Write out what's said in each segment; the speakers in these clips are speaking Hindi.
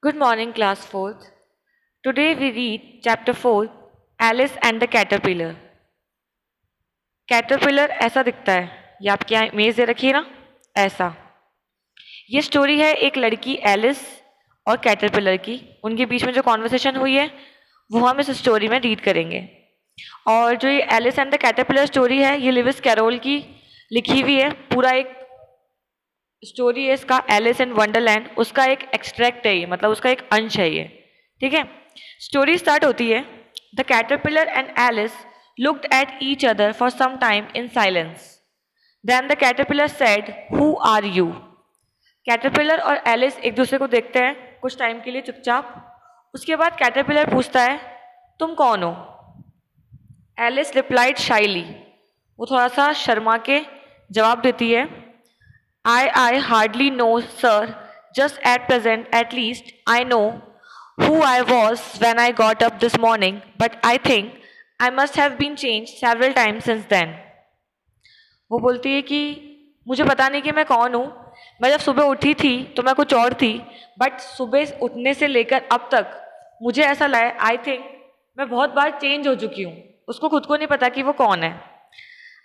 Good morning, class 4th. Today we read chapter 4, Alice and the Caterpillar. Caterpillar ऐसा दिखता है, ये आपकी यहाँ इमेज दे रखी है ना, ऐसा। ये स्टोरी है एक लड़की एलिस और कैटरपिलर की। उनके बीच में जो कॉन्वर्सेशन हुई है वो हम इस स्टोरी में रीड करेंगे। और जो ये Alice and the caterpillar story है, ये लिविस कैरोल की लिखी हुई है। पूरा एक स्टोरी है इसका, एलिस इन वंडरलैंड, उसका एक एक्सट्रैक्ट है ये, मतलब उसका एक अंश है ये। ठीक है, स्टोरी स्टार्ट होती है। The caterpillar and Alice looked at each other for some time in silence. Then the caterpillar said, who are you? Caterpillar और एलिस एक दूसरे को देखते हैं कुछ टाइम के लिए चुपचाप। उसके बाद कैटरपिलर पूछता है, तुम कौन हो? एलिस रिप्लाइड शाइली, वो थोड़ा सा शर्मा के जवाब देती है, I hardly know, sir. Just at present, at least, I know who I was when I got up this morning, but I think I must have been changed several times since then. वो बोलती है कि मुझे पता नहीं कि मैं कौन हूँ। मैं जब सुबह उठी थी तो मैं कुछ और थी, बट सुबह उठने से लेकर अब तक मुझे ऐसा लगा, आई थिंक मैं बहुत बार चेंज हो चुकी हूँ। उसको खुद को नहीं पता कि वो कौन है।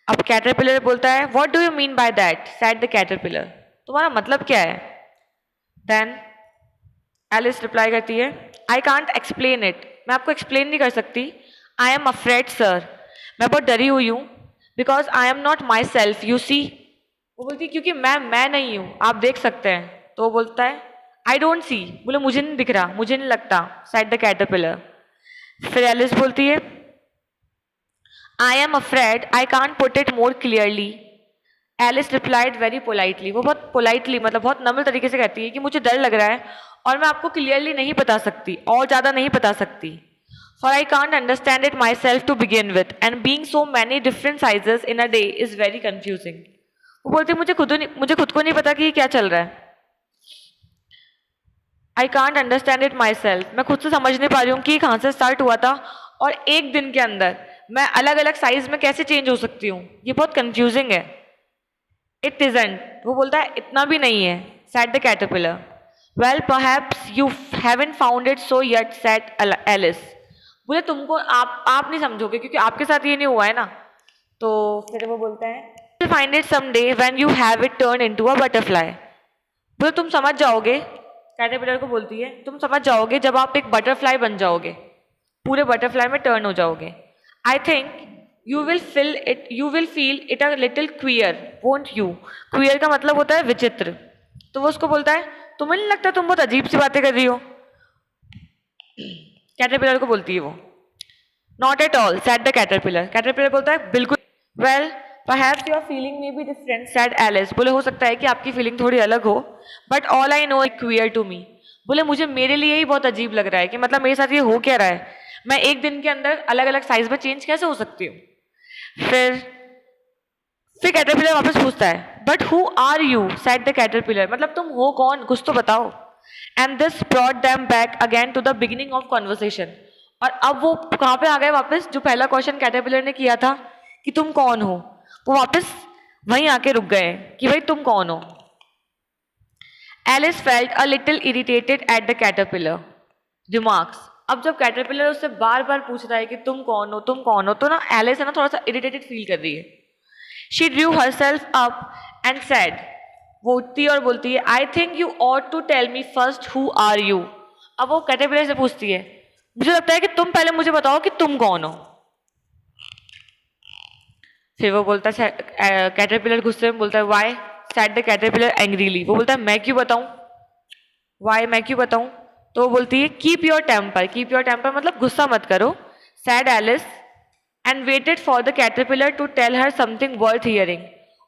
अब कैटरपिलर बोलता है, what do you mean by that? Sad the caterpillar, तुम्हारा मतलब क्या है? देन एलिस रिप्लाई करती है, आई कांट एक्सप्लेन इट, मैं आपको एक्सप्लेन नहीं कर सकती। आई एम अफ्रेड सर, मैं बहुत डरी हुई हूँ। Because I am not myself, you see. वो बोलती है क्योंकि मैं नहीं हूँ, आप देख सकते हैं। तो वो बोलता है, आई डोंट सी, बोले मुझे नहीं दिख रहा, मुझे नहीं लगता। Sad the caterpillar. फिर एलिस बोलती है, I am afraid I can't put it more clearly. Alice replied very politely. वो बहुत politely, मतलब बहुत नम्र तरीके से कहती है कि मुझे डर लग रहा है और मैं आपको clearly नहीं बता सकती, और ज़्यादा नहीं बता सकती। For I can't understand it myself to begin with, and being so many different sizes in a day is very confusing. वो बोलती है मुझे खुद को नहीं पता कि ये क्या चल रहा है। I can't understand it myself. मैं खुद से समझ नहीं पा रही हूँ कि कहाँ से स्टार्ट हुआ था और एक दिन के अंदर मैं अलग अलग साइज में कैसे चेंज हो सकती हूँ, ये बहुत कंफ्यूजिंग है। इट इजंट, वो बोलता है इतना भी नहीं है। Said the caterpillar. Well perhaps you haven't found it so yet, said Alice. बोले तुमको आप नहीं समझोगे क्योंकि आपके साथ ये नहीं हुआ है ना। तो फिर वो बोलता है, find it someday when you have it turn into a butterfly. बोले तुम समझ जाओगे, कैटरपिलर को बोलती है, तुम समझ जाओगे जब आप एक बटरफ्लाई बन जाओगे, पूरे बटरफ्लाई में टर्न हो जाओगे। I think you will feel it a little queer, won't you? Queer का मतलब होता है विचित्र। तो वो उसको बोलता है, तुम्हें नहीं लगता तुम बहुत अजीब सी बातें कर रही हो? कैटरपिलर को बोलती है वो। Not at all, said the caterpillar. Caterpillar बोलता है बिल्कुल। Well, perhaps your feeling may be different, said Alice. बोले हो सकता है कि आपकी फीलिंग थोड़ी अलग हो, but all I know is queer to me. बोले मुझे मेरे लिए ही बहुत अजीब लग रहा है कि मतलब मेरे साथ ये हो क्या रहा है, मैं एक दिन के अंदर अलग अलग साइज में चेंज कैसे हो सकती हूँ? फिर कैटरपिलर वापस पूछता है, but who are you? Said the caterpillar, मतलब तुम हो कौन, कुछ तो बताओ। And this brought them back again to the beginning of conversation. और अब वो कहाँ पे आ गए वापस, जो पहला क्वेश्चन कैटरपिलर ने किया था कि तुम कौन हो, वो वापस वहीं आके रुक गए कि भाई तुम कौन हो। Alice felt a little irritated at the caterpillar remarks. अब जब कैटरपिलर उससे बार बार पूछ रहा है कि तुम कौन हो, तुम कौन हो, तो ना एलिस है ना थोड़ा सा इरिटेटेड फील कर रही है। She drew herself up and said, वो उठती है और बोलती है, I think you ought to tell me first who are you. अब वो कैटरपिलर से पूछती है, मुझे लगता है कि तुम पहले मुझे बताओ कि तुम कौन हो। फिर वो बोलता है, कैटरपिलर गुस्से में बोलता है, why? Said the caterpillar angrily. वो बोलता है मैं क्यों बताऊं, वाई, मैं क्यों बताऊं? तो वो बोलती है, keep your temper. Keep your temper मतलब गुस्सा मत करो। Said Alice and waited for the caterpillar to tell her something worth hearing.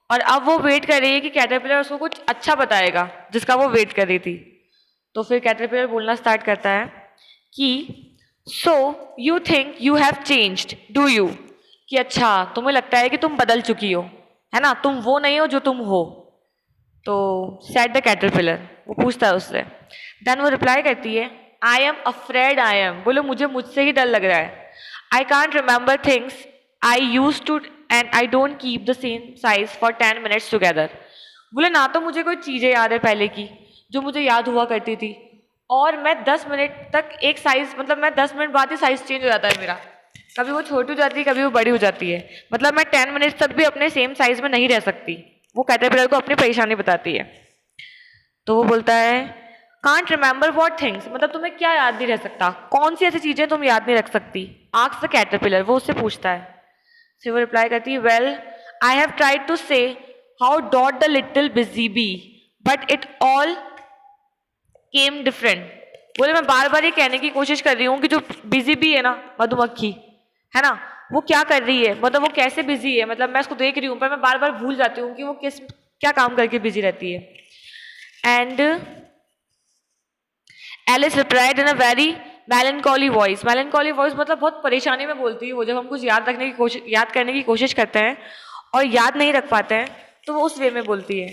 और अब वो वेट कर रही है कि कैटरपिलर उसको कुछ अच्छा बताएगा जिसका वो वेट कर रही थी। तो फिर कैटरपिलर बोलना स्टार्ट करता है कि so you think you have changed, do you? कि अच्छा तुम्हें लगता है कि तुम बदल चुकी हो, है ना, तुम वो नहीं हो जो तुम हो। तो सैड द कैटरपिलर, वो पूछता है उससे। देन वो रिप्लाई करती है, I am afraid I am. बोले मुझे मुझसे ही डर लग रहा है। I can't remember things I use to and I don't keep the same size for 10 minutes together. बोले ना तो मुझे कोई चीज़ें याद है पहले की जो मुझे याद हुआ करती थी, और मैं 10 मिनट तक एक साइज, मतलब मैं 10 मिनट बाद ही साइज चेंज हो जाता है मेरा, कभी वो छोटी हो जाती है कभी वो बड़ी हो जाती है, मतलब मैं 10 मिनट्स तक भी अपने सेम साइज में नहीं रह सकती। वो कैटरपिलर को अपनी परेशानी बताती है। तो वो बोलता है कांट रिमेंबर वॉट थिंग्स, मतलब तुम्हें क्या याद नहीं रह सकता, कौन सी ऐसी चीजें तुम याद नहीं रख सकती। आस्क्स द कैटरपिलर, वो उससे पूछता है। फिर वो रिप्लाई करती है well I have tried to say how doth the little busy bee but it all came different. बोले मैं बार बार ये कहने की कोशिश कर रही हूँ कि जो बिजी बी है ना, मधुमक्खी है ना, वो क्या कर रही है, मतलब वो कैसे बिजी है, मतलब मैं उसको देख रही हूँ पर मैं बार बार भूल जाती हूँ कि वो किस क्या काम करके बिजी रहती है। And Alice replied in a very melancholy voice. melancholy voice मतलब बहुत परेशानी में बोलती है वो, जब हम कुछ याद करने की कोशिश करते हैं और याद नहीं रख पाते हैं तो वो उस वे में बोलती है।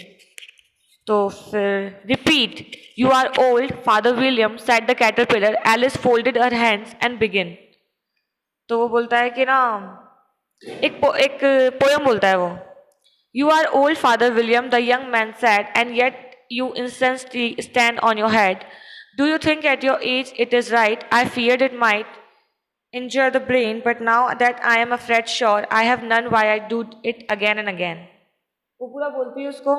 तो फिर repeat you are old father William said the caterpillar, Alice folded her hands and begin. तो वो बोलता है कि ना एक पोयम बोलता है वो। You are old father William the young man said and yet you instantly stand on your head. Do you think at your age it is right? I feared it might injure the brain, but now that I am afraid sure, I have none why I do it again and again. वो पूरा बोलती है उसको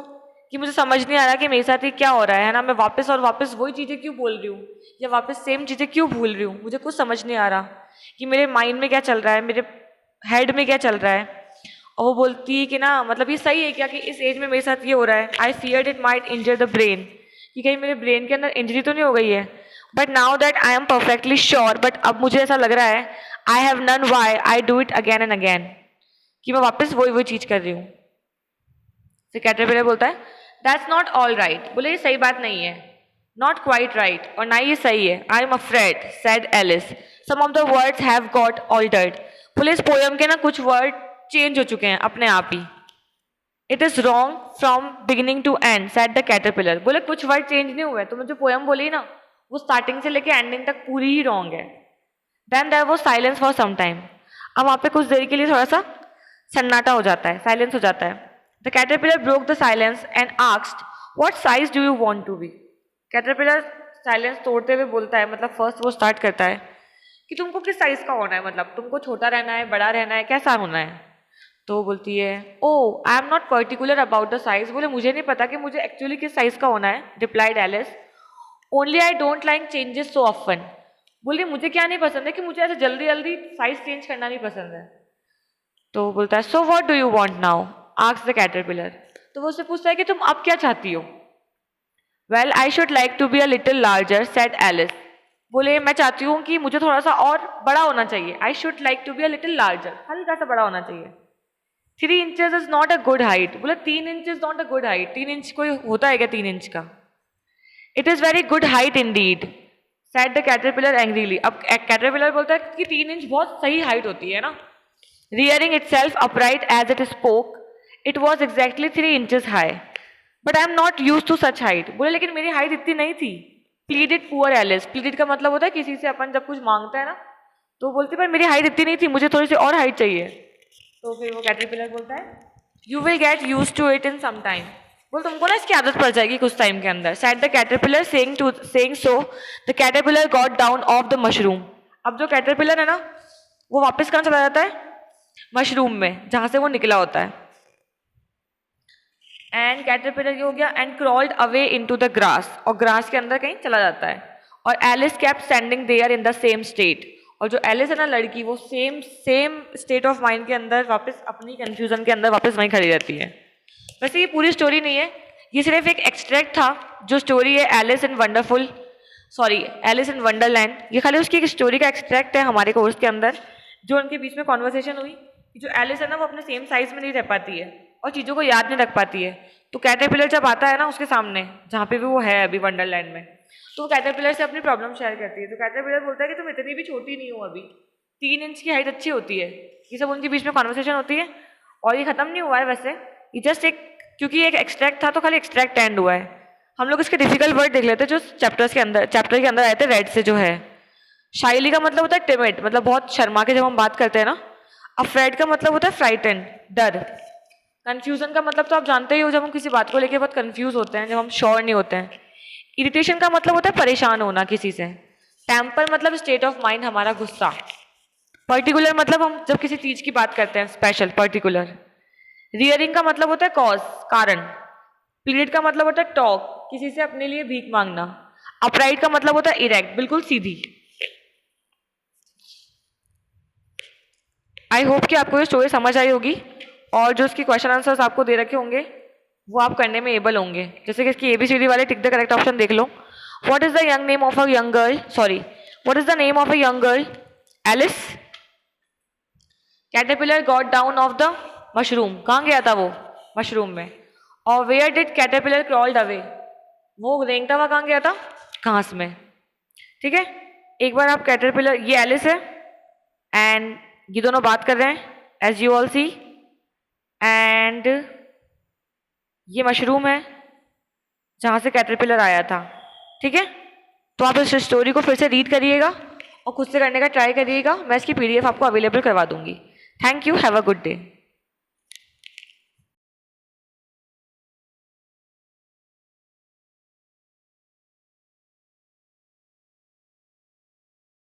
कि मुझे समझ नहीं आ रहा कि मेरे साथ ये क्या हो रहा है ना, मैं वापस और वापस वही चीज़ें क्यों बोल रही हूँ या वापस सेम चीज़ें क्यों भूल रही हूँ, मुझे कुछ समझ नहीं आ रहा कि मेरे माइंड में क्या चल रहा है, मेरे हेड में क्या चल रहा है। और वो बोलती है कि ना मतलब ये सही है क्या कि इस एज में मेरे साथ ये हो रहा है। I feared it might injure the brain, कि कहीं मेरे ब्रेन के अंदर इंजरी तो नहीं हो गई है। But now that I am perfectly sure, but अब मुझे ऐसा लग रहा है I have none why I do it again and again, कि मैं वापस वही चीज़ कर रही हूँ। फिर कैटरपिलर बोलता है दैट्स नॉट ऑल राइट, बोले ये सही बात नहीं है, नॉट क्वाइट राइट, और ना ये सही है। I am afraid said Alice some of the words have got altered, बोले इस पोयम के ना कुछ वर्ड चेंज हो चुके हैं अपने आप ही। It is wrong from beginning to end said the caterpillar, बोले कुछ वर्ड चेंज नहीं हुए, तुमने जो पोयम बोली ना वो स्टार्टिंग से लेके एंडिंग तक पूरी ही रॉन्ग है। Then there was silence for some time, अब वहाँ पे कुछ देर के लिए थोड़ा सा सन्नाटा हो जाता है, साइलेंस हो जाता है। The caterpillar broke the silence and asked what size do you want to be. Caterpillar silence तोड़ते हुए बोलता है, मतलब फर्स्ट वो स्टार्ट करता है कि तुमको किस साइज का होना है, मतलब तुमको छोटा रहना है, बड़ा रहना है, कैसा होना है। तो बोलती है oh I am not particular about the size, बोले मुझे नहीं पता कि मुझे एक्चुअली किस साइज का होना है। Replied Alice only I don't like changes so often, बोले मुझे क्या नहीं पसंद है कि मुझे ऐसे जल्दी जल्दी साइज चेंज करना नहीं पसंद है। तो बोलता है so what do you want now asks the caterpillar, तो वो उससे पूछता है कि तुम अब क्या चाहती हो। Well I should like to be a little larger said Alice, बोले मैं चाहती हूँ कि मुझे थोड़ा सा और बड़ा होना चाहिए। I should like to be a little larger, हल्का सा बड़ा होना चाहिए। 3 inches is not a good height, बोले 3 inch is not a good height, 3 inch कोई होता है क्या 3 इंच का। It is very good height indeed said the caterpillar angrily, अब कैटरपिलर बोलता है कि 3 इंच बहुत सही हाइट होती है ना। Rearing itself upright as it spoke it was exactly 3 inches high, but I am not use to such height, बोले लेकिन मेरी हाइट इतनी नहीं थी। प्लीडेड पुअर एलिस, प्लीडेड का मतलब होता है किसी से अपन जब कुछ मांगते हैं ना तो बोलती पर मेरी हाइट इतनी नहीं थी, मुझे थोड़ी सी और हाइट चाहिए। तो फिर वो कैटरपिलर बोलता है you will get use to it in some time, बोल तुमको ना इसकी आदत पड़ जाएगी कुछ टाइम के अंदर। Said the caterpillar saying so the caterpillar got down off the mushroom, अब जो कैटरपिलर है ना वो वापस कहाँ चला जाता है, मशरूम में जहाँ से वो निकला होता है। एंड कैटरपिलर ये हो गया and crawled away into the grass, और ग्रास के अंदर कहीं चला जाता है। और Alice kept standing there in the same state, और जो एलिस है ना लड़की वो सेम स्टेट ऑफ माइंड के अंदर वापस अपनी कंफ्यूजन के अंदर वापस वहीं खड़ी रहती है। वैसे ये पूरी स्टोरी नहीं है, ये सिर्फ एक एक्सट्रैक्ट था। जो स्टोरी है एलिस इन वंडरलैंड, ये खाली उसकी एक स्टोरी का एक्सट्रैक्ट है हमारे कोर्स के अंदर। जो उनके बीच में कॉन्वर्सेशन हुई, जो एलिस है ना वो अपने सेम साइज में नहीं रह पाती है और चीज़ों को याद नहीं रख पाती है। तो कैटरपिलर जब आता है ना उसके सामने जहाँ पे भी वो है अभी वंडरलैंड में, तो वो कैटरपिलर से अपनी प्रॉब्लम शेयर करती है। तो कैटरपिलर बोलता है कि तुम इतनी भी छोटी नहीं हो, अभी 3 इंच की हाइट अच्छी होती है। ये सब उनके बीच में कॉन्वर्सेशन होती है और ये खत्म नहीं हुआ है वैसे, ये जस्ट एक क्योंकि एक एक्सट्रैक्ट था तो खाली एक्सट्रैक्ट एंड हुआ है। हम लोग इसके डिफिकल्ट वर्ड देख लेते हैं जो चैप्टर के अंदर आए थे। रेड से जो है शाइली का मतलब होता है टिमिड, मतलब बहुत शर्मा के जब हम बात करते हैं ना। अफ्रेड का मतलब होता है फ्राइटेंड, डर। कंफ्यूजन का मतलब तो आप जानते ही हो, जब हम किसी बात को लेके बहुत कंफ्यूज होते हैं, जब हम श्योर नहीं होते हैं। इरिटेशन का मतलब होता है परेशान होना किसी से। टेम्पर मतलब स्टेट ऑफ माइंड, हमारा गुस्सा। पर्टिकुलर मतलब हम जब किसी चीज की बात करते हैं, स्पेशल, पर्टिकुलर। रियरिंग का मतलब होता है कॉज, कारण। प्लीड का मतलब होता है टॉक, किसी से अपने लिए भीख मांगना। अपराइट का मतलब होता है इरेक्ट, बिल्कुल सीधी। आई होप कि आपको ये स्टोरी समझ आई होगी, और जो इसकी क्वेश्चन आंसर्स आपको दे रखे होंगे वो आप करने में एबल होंगे। जैसे कि इसकी एबीसीडी वाले टिक द करेक्ट ऑप्शन देख लो। What is the young name of a young girl, sorry, what is the name of a young girl? Alice. Caterpillar got down off the mushroom, कहाँ गया था वो? मशरूम में। और where did caterpillar crawled away, वो रेंगता हुआ कहाँ गया था? घास में। ठीक है, एक बार आप कैटरपिलर, ये एलिस है एंड ये दोनों बात कर रहे हैं as you all see, and ये मशरूम है जहां से कैटरपिलर आया था। ठीक है, तो आप इस स्टोरी को फिर से रीड करिएगा और खुद से करने का ट्राई करिएगा। मैं इसकी पीडीएफ आपको अवेलेबल करवा दूंगी। Thank you, have a good day.